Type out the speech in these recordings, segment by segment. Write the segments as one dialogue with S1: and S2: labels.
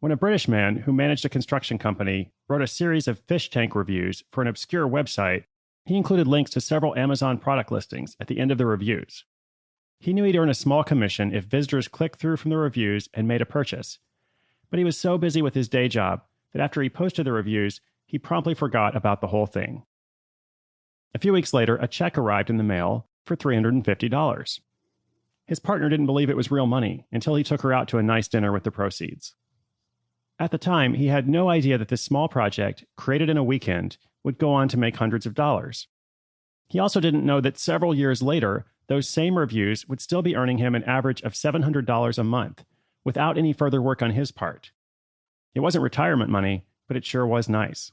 S1: When a British man who managed a construction company wrote a series of fish tank reviews for an obscure website, he included links to several Amazon product listings at the end of the reviews. He knew he'd earn a small commission if visitors clicked through from the reviews and made a purchase. But he was so busy with his day job that after he posted the reviews, he promptly forgot about the whole thing. A few weeks later, a check arrived in the mail for $350. His partner didn't believe it was real money until he took her out to a nice dinner with the proceeds. At the time, he had no idea that this small project, created in a weekend, would go on to make hundreds of dollars. He also didn't know that several years later, those same reviews would still be earning him an average of $700 a month, without any further work on his part. It wasn't retirement money, but it sure was nice.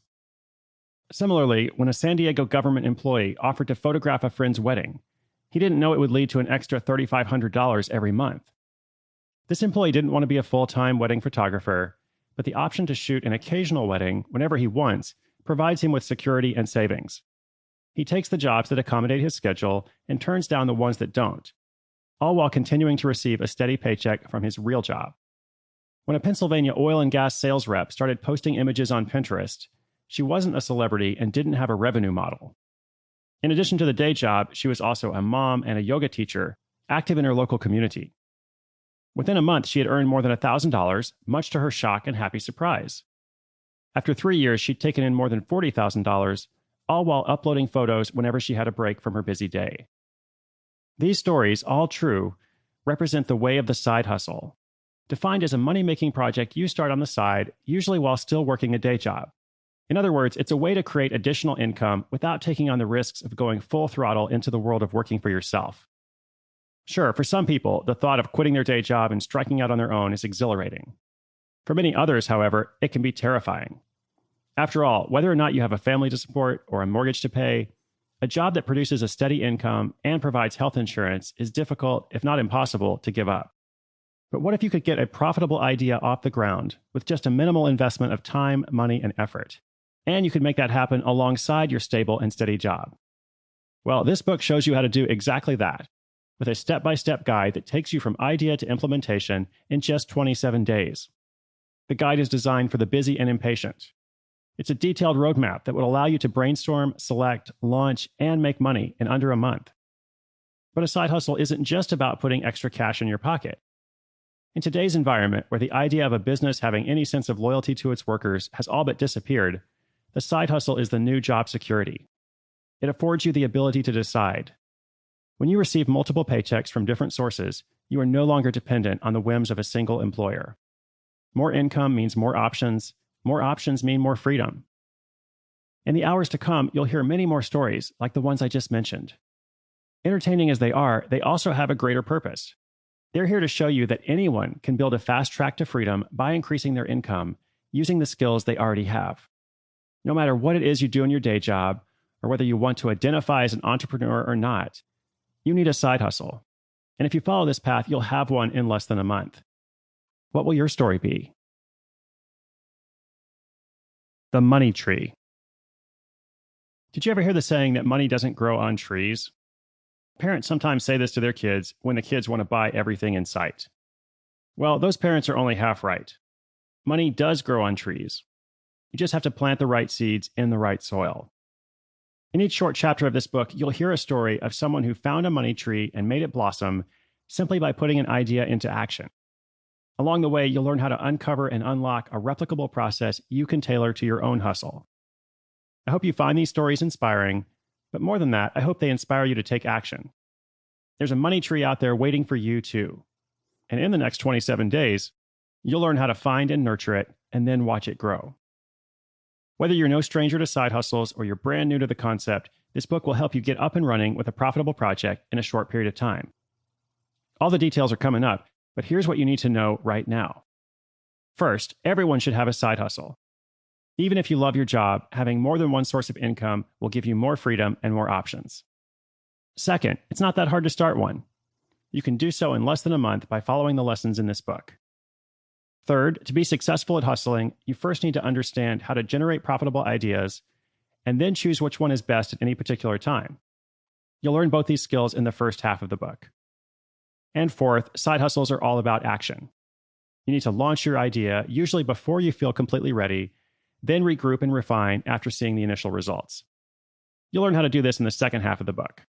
S1: Similarly, when a San Diego government employee offered to photograph a friend's wedding, he didn't know it would lead to an extra $3,500 every month. This employee didn't want to be a full-time wedding photographer, but the option to shoot an occasional wedding whenever he wants provides him with security and savings. He takes the jobs that accommodate his schedule and turns down the ones that don't, all while continuing to receive a steady paycheck from his real job. When a Pennsylvania oil and gas sales rep started posting images on Pinterest, she wasn't a celebrity and didn't have a revenue model. In addition to the day job, she was also a mom and a yoga teacher, active in her local community. Within a month, she had earned more than $1,000, much to her shock and happy surprise. After 3 years, she'd taken in more than $40,000, all while uploading photos whenever she had a break from her busy day. These stories, all true, represent the way of the side hustle, defined as a money-making project you start on the side, usually while still working a day job. In other words, it's a way to create additional income without taking on the risks of going full throttle into the world of working for yourself. Sure, for some people, the thought of quitting their day job and striking out on their own is exhilarating. For many others, however, it can be terrifying. After all, whether or not you have a family to support or a mortgage to pay, a job that produces a steady income and provides health insurance is difficult, if not impossible, to give up. But what if you could get a profitable idea off the ground with just a minimal investment of time, money, and effort? And you could make that happen alongside your stable and steady job. Well, this book shows you how to do exactly that, with a step-by-step guide that takes you from idea to implementation in just 27 days. The guide is designed for the busy and impatient. It's a detailed roadmap that would allow you to brainstorm, select, launch, and make money in under a month. But a side hustle isn't just about putting extra cash in your pocket. In today's environment, where the idea of a business having any sense of loyalty to its workers has all but disappeared, the side hustle is the new job security. It affords you the ability to decide. When you receive multiple paychecks from different sources, you are no longer dependent on the whims of a single employer. More income means more options mean more freedom. In the hours to come, you'll hear many more stories like the ones I just mentioned. Entertaining as they are, they also have a greater purpose. They're here to show you that anyone can build a fast track to freedom by increasing their income using the skills they already have. No matter what it is you do in your day job, or whether you want to identify as an entrepreneur or not, you need a side hustle. And if you follow this path, you'll have one in less than a month. What will your story be? The money tree. Did you ever hear the saying that money doesn't grow on trees? Parents sometimes say this to their kids when the kids want to buy everything in sight. Well, those parents are only half right. Money does grow on trees. You just have to plant the right seeds in the right soil. In each short chapter of this book, you'll hear a story of someone who found a money tree and made it blossom simply by putting an idea into action. Along the way, you'll learn how to uncover and unlock a replicable process you can tailor to your own hustle. I hope you find these stories inspiring, but more than that, I hope they inspire you to take action. There's a money tree out there waiting for you too. And in the next 27 days, you'll learn how to find and nurture it and then watch it grow. Whether you're no stranger to side hustles or you're brand new to the concept, this book will help you get up and running with a profitable project in a short period of time. All the details are coming up, but here's what you need to know right now. First, everyone should have a side hustle. Even if you love your job, having more than one source of income will give you more freedom and more options. Second, it's not that hard to start one. You can do so in less than a month by following the lessons in this book. Third, to be successful at hustling, you first need to understand how to generate profitable ideas and then choose which one is best at any particular time. You'll learn both these skills in the first half of the book. And fourth, side hustles are all about action. You need to launch your idea, usually before you feel completely ready, then regroup and refine after seeing the initial results. You'll learn how to do this in the second half of the book.